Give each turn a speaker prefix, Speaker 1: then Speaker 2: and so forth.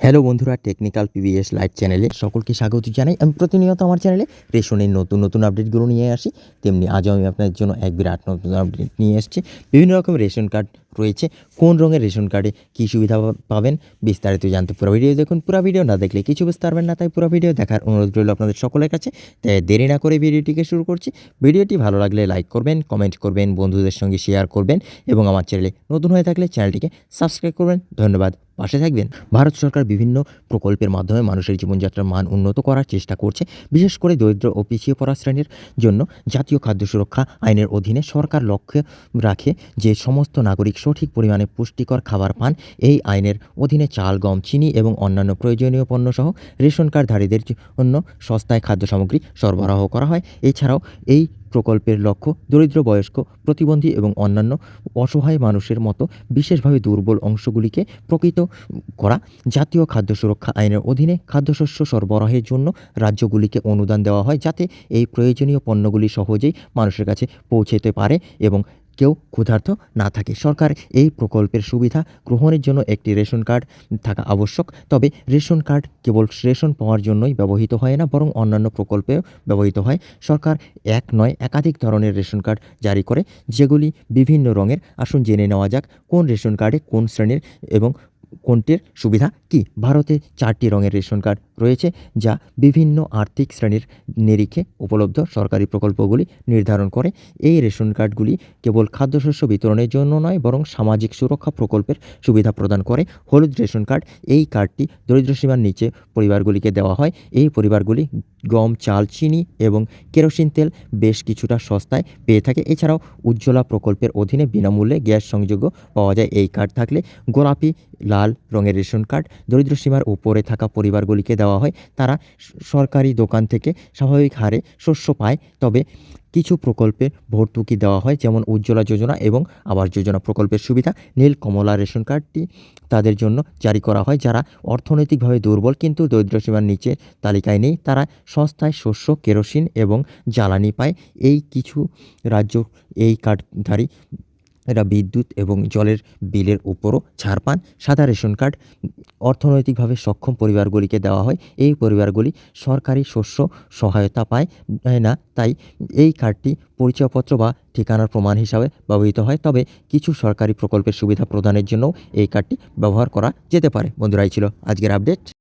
Speaker 1: Hello বন্ধুরা, technical PVS live চ্যানেলে সকলকে স্বাগত জানাই। আমি প্রতিনিয়ত আমার চ্যানেলে রেশনের নতুন আপডেটগুলো নিয়ে আসি। তেমনি আজও আমি আপনাদের জন্য এক বিরাট নতুন আপডেট নিয়ে এসেছি। বিভিন্ন রকমের রেশন কার্ড রয়েছে। কোন রঙের রেশন কার্ডে কী সুবিধা পাবেন বিস্তারিত জানতে পুরো ভিডিও দেখুন। পুরো ভিডিও না দেখলে কিছু বুঝতে পারবেন না, তাই পুরো ভিডিও দেখার অনুরোধ রইল আপনাদের সকলের কাছে। তাই দেরি না করে ভিডিওটিকে শুরু করছি। ভিডিওটি ভালো লাগলে লাইক করবেন, কমেন্ট করবেন, বন্ধুদের সঙ্গে শেয়ার করবেন এবং আমার চ্যানেলে নতুন হয়ে থাকলে চ্যানেলটিকে সাবস্ক্রাইব করবেন। ধন্যবাদ, পাশে থাকবেন। ভারত সরকার বিভিন্ন প্রকল্পের মাধ্যমে মানুষের জীবনযাত্রার মান উন্নত করার চেষ্টা করছে। বিশেষ করে দরিদ্র ও পিছিয়ে পড়া শ্রেণীর জন্য জাতীয় খাদ্য সুরক্ষা আইনের অধীনে সরকার লক্ষ্য রাখে যে সমস্ত নাগরিক সঠিক পরিমাণে পুষ্টিকর খাবার পান। এই আইনের অধীনে চাল, গম, চিনি এবং অন্যান্য প্রয়োজনীয় পণ্যসহ রেশন কার্ডধারীদের জন্য সস্তায় খাদ্য সামগ্রী সরবরাহ করা হয়। এছাড়াও এই প্রকল্পের লক্ষ্য দরিদ্র, বয়স্ক, প্রতিবন্ধী এবং অন্যান্য অসহায় মানুষের মতো বিশেষভাবে দুর্বল অংশগুলিকে প্রকৃত করা। জাতীয় খাদ্য সুরক্ষা আইনের অধীনে খাদ্যশস্য সরবরাহের জন্য রাজ্যগুলিকে অনুদান দেওয়া হয়, যাতে এই প্রয়োজনীয় পণ্যগুলি সহজেই মানুষের কাছে পৌঁছতে পারে এবং কেউ ক্ষুধার্ত না থাকে। সরকার এই প্রকল্পের সুবিধা গ্রহণের জন্য একটি রেশন কার্ড থাকা আবশ্যক। তবে রেশন কার্ড কেবল রেশন পাওয়ার জন্যই ব্যবহৃত হয় না, বরং অন্যান্য প্রকল্পেও ব্যবহৃত হয়। সরকার এক নয় একাধিক ধরনের রেশন কার্ড জারি করে, যেগুলি বিভিন্ন রঙের। আসুন জেনে নেওয়া যাক কোন রেশন কার্ডে কোন শ্রেণীর এবং কোনটির সুবিধা কী। ভারতে 4টি রঙের রেশন কার্ড রয়েছে, যা বিভিন্ন আর্থিক শ্রেণীর নিরিখে উপলব্ধ সরকারি প্রকল্পগুলি নির্ধারণ করে। এই রেশন কার্ডগুলি কেবল খাদ্যশস্য বিতরণের জন্য নয়, বরং সামাজিক সুরক্ষা প্রকল্পের সুবিধা প্রদান করে। হলুদ রেশন কার্ড, এই কার্ডটি দরিদ্র সীমার নিচে পরিবারগুলিকে দেওয়া হয়। এই পরিবারগুলি গম, চাল, চিনি এবং কেরোসিন তেল বেশ কিছুটা সস্তায় পেয়ে থাকে। এছাড়াও উজ্জ্বলা প্রকল্পের অধীনে বিনামূল্যে গ্যাস সংযোগ পাওয়া যায় এই কার্ড থাকলে। গোলাপি, লাল রঙের রেশন কার্ড দরিদ্র সীমার উপরে থাকা পরিবারগুলিকে দেওয়া হয়। তারা সরকারি দোকান থেকে স্বাভাবিক হারে শস্য পায়, তবে কিছু প্রকল্পে ভর্তুকি দেওয়া হয়, যেমন উজ্জ্বলা যোজনা এবং আবাস যোজনা প্রকল্পের সুবিধা। নীল কমলা রেশন কার্ডটি তাদের জন্য জারি করা হয় যারা অর্থনৈতিকভাবে দুর্বল কিন্তু দরিদ্র সীমার নিচে তালিকায় নেই। তারা সস্তায় শস্য, কেরোসিন এবং জ্বালানি পায়। এই কিছু রাজ্য এই কার্ডধারী এরা বিদ্যুৎ এবং জলের বিলের উপরও ছাড় পান। সাদা রেশন কার্ড অর্থনৈতিকভাবে সক্ষম পরিবারগুলিকে দেওয়া হয়। এই পরিবারগুলি সরকারি শস্য সহায়তা পায় না, তাই এই কার্ডটি পরিচয়পত্র বা ঠিকানার প্রমাণ হিসাবে ব্যবহৃত হয়। তবে কিছু সরকারি প্রকল্পের সুবিধা প্রদানের জন্যও এই কার্ডটি ব্যবহার করা যেতে পারে। বন্ধুরা, এই ছিল আজকের আপডেট।